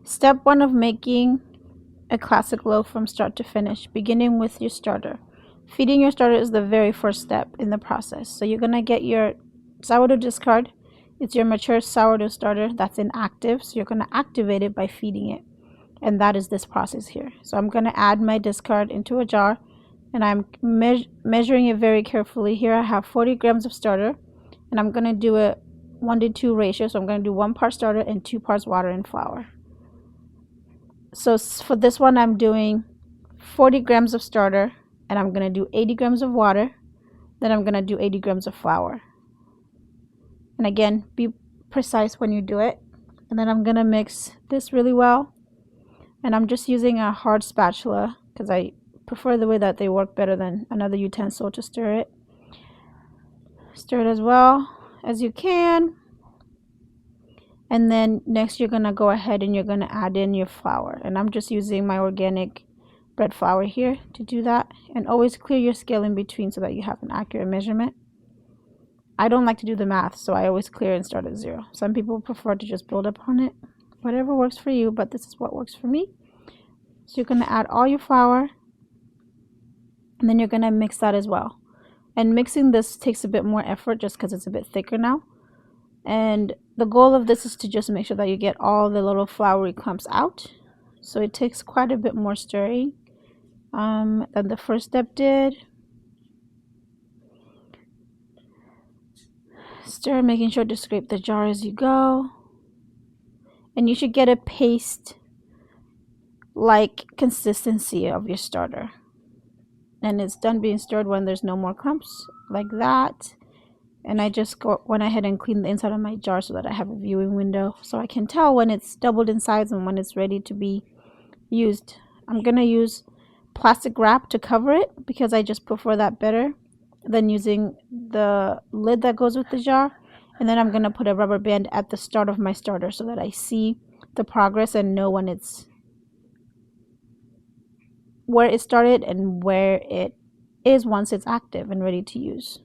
Step 1 of making a classic loaf from start to finish, beginning with your starter. Feeding your starter is the very first step in the process. So you're going to get your sourdough discard. It's your mature sourdough starter that's inactive. So you're going to activate it by feeding it. And that is this process here. So I'm going to add my discard into a jar, and I'm measuring it very carefully. Here I have 40 grams of starter, and I'm going to do a 1:2 ratio. So I'm going to do 1 part starter and 2 parts water and flour. So for this one, I'm doing 40 grams of starter, and I'm going to do 80 grams of water. Then I'm going to do 80 grams of flour. And again, be precise when you do it. And then I'm going to mix this really well. And I'm just using a hard spatula because I prefer the way that they work better than another utensil to stir it. Stir it as well as you can. And then next you're going to go ahead and you're going to add in your flour. And I'm just using my organic bread flour here to do that. And always clear your scale in between so that you have an accurate measurement. I don't like to do the math, so I always clear and start at 0. Some people prefer to just build up on it. Whatever works for you, but this is what works for me. So you're going to add all your flour. And then you're going to mix that as well. And mixing this takes a bit more effort just because it's a bit thicker now. And the goal of this is to just make sure that you get all the little floury clumps out. So it takes quite a bit more stirring than the first step did. Stir, making sure to scrape the jar as you go. And you should get a paste-like consistency of your starter. And it's done being stirred when there's no more clumps, like that. And I just went ahead and cleaned the inside of my jar so that I have a viewing window so I can tell when it's doubled in size and when it's ready to be used. I'm going to use plastic wrap to cover it because I just prefer that better than using the lid that goes with the jar. And then I'm going to put a rubber band at the start of my starter so that I see the progress and know when it's where it started and where it is once it's active and ready to use.